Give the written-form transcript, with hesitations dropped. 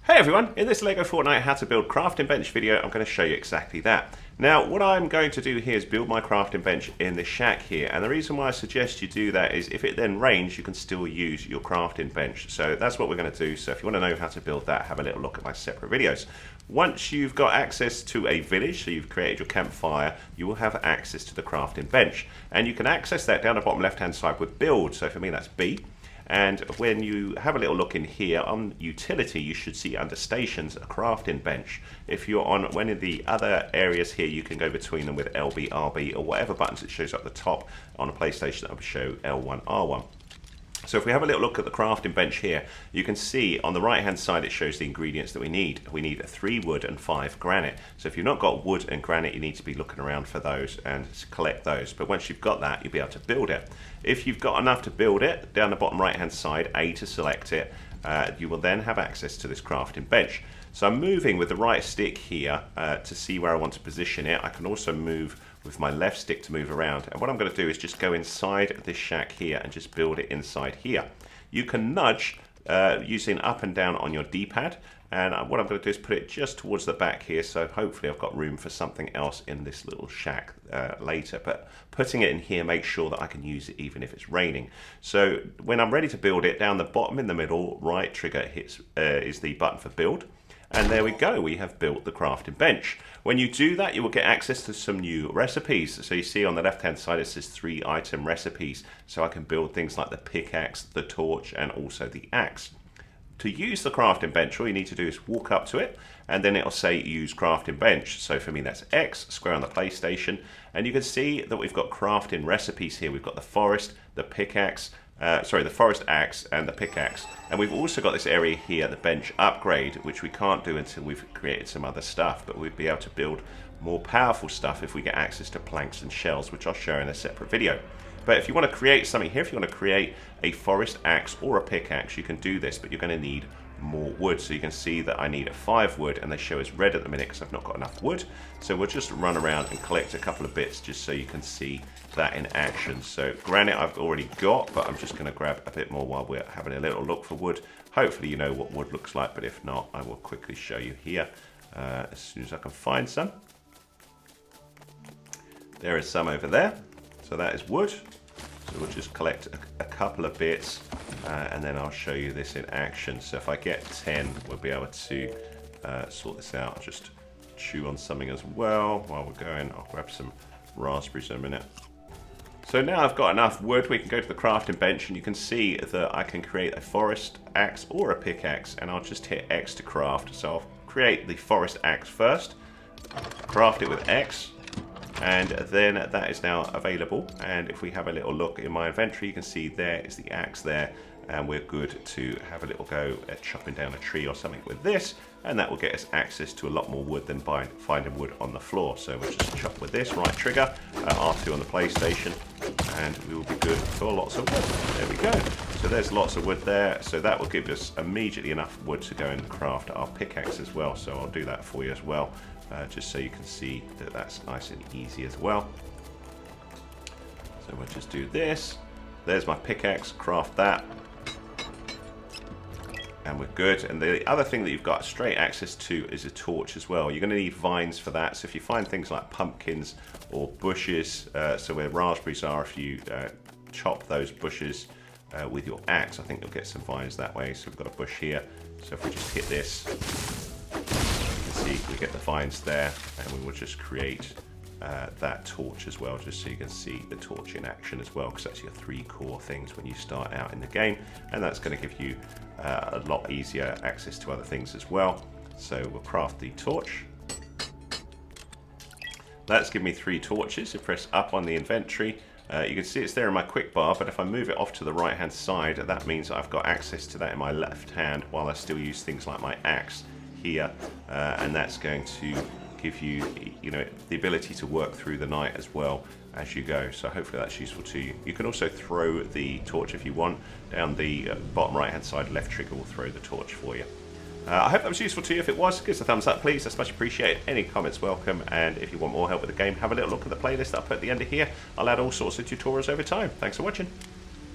Hey everyone, in this LEGO Fortnite how to build crafting bench video, I'm going to show you exactly that. Now, what I'm going to do here is build my crafting bench in this shack here, and the reason why I suggest you do that is if it then rains, you can still use your crafting bench. So that's what we're going to do. So if you want to know how to build that, have a little look at my separate videos. Once you've got access to a village, so you've created your campfire, you will have access to the crafting bench. And you can access that down the bottom left hand side with build, so for me that's B. And when you have a little look in here on utility, you should see under stations a crafting bench. If you're on one of the other areas here, you can go between them with LB, RB, or whatever buttons it shows up the top. On a PlayStation, that will show L1, R1. So if we have a little look at the crafting bench here, you can see on the right hand side it shows the ingredients that we need. We need 3 wood and 5 granite. So if you've not got wood and granite, you need to be looking around for those and collect those. But once you've got that, you'll be able to build it. If you've got enough to build it, down the bottom right hand side, A to select it, you will then have access to this crafting bench. So I'm moving with the right stick here to see where I want to position it. I can also move with my left stick to move around, and what I'm going to do is just go inside this shack here and just build it inside here. You can nudge using up and down on your D-pad, and what I'm going to do is put it just towards the back here, so hopefully I've got room for something else in this little shack later. But putting it in here makes sure that I can use it even if it's raining. So when I'm ready to build it, down the bottom in the middle right trigger hits is the button for build. And there we go, we have built the crafting bench. When you do that, you will get access to some new recipes. So you see on the left hand side it says 3 item recipes. So I can build things like the pickaxe, the torch, and also the axe. To use the crafting bench, all you need to do is walk up to it, and then it'll say use crafting bench. So for me that's X, square on the PlayStation, and you can see that we've got crafting recipes here. We've got the forest, the pickaxe, the forest axe and the pickaxe, and we've also got this area here, the bench upgrade, which we can't do until we've created some other stuff, but we'd be able to build more powerful stuff if we get access to planks and shells, which I'll share in a separate video. But if you want to create something here, if you want to create a forest axe or a pickaxe, you can do this, but you're going to need more wood. So you can see that I need 5 wood, and they show as red at the minute because I've not got enough wood. So we'll just run around and collect a couple of bits just so you can see that in action. So granite I've already got, but I'm just going to grab a bit more while we're having a little look for wood. Hopefully you know what wood looks like, but if not, I will quickly show you here as soon as I can find some. There is some over there, so that is wood. So we'll just collect a couple of bits and then I'll show you this in action. So if I get 10, we'll be able to sort this out. I'll just chew on something as well while we're going. I'll grab some raspberries in a minute. So now I've got enough wood, we can go to the crafting bench, and you can see that I can create a forest axe or a pickaxe, and I'll just hit X to craft. So I'll create the forest axe first, craft it with X, and then that is now available. And if we have a little look in my inventory, you can see there is the axe there, and we're good to have a little go at chopping down a tree or something with this, and that will get us access to a lot more wood than by finding wood on the floor. So we'll just chop with this, right trigger, R2 on the PlayStation, and we will be good for lots of wood. There we go. So there's lots of wood there, so that will give us immediately enough wood to go and craft our pickaxe as well. So I'll do that for you as well, just so you can see that that's nice and easy as well. So we'll just do this. There's my pickaxe, craft that, and we're good. And the other thing that you've got straight access to is a torch as well. You're going to need vines for that. So if you find things like pumpkins or bushes, so where raspberries are, if you chop those bushes with your axe, I think you'll get some vines that way. So we've got a bush here. So if we just hit this, you can see we get the vines there, and we will just create that torch as well, just so you can see the torch in action as well, because that's your 3 core things when you start out in the game, and that's going to give you a lot easier access to other things as well. So we'll craft the torch. That's given me 3 torches. So press up on the inventory. You can see it's there in my quick bar, but if I move it off to the right hand side, that means I've got access to that in my left hand while I still use things like my axe here, and that's going to give you, the ability to work through the night as well as you go. So hopefully that's useful to you. You can also throw the torch if you want. Down the bottom right hand side, left trigger will throw the torch for you. I hope that was useful to you. If it was, give us a thumbs up please, that's much appreciated. Any comments welcome, and if you want more help with the game, have a little look at the playlist that I'll put at the end of here. I'll add all sorts of tutorials over time. Thanks for watching.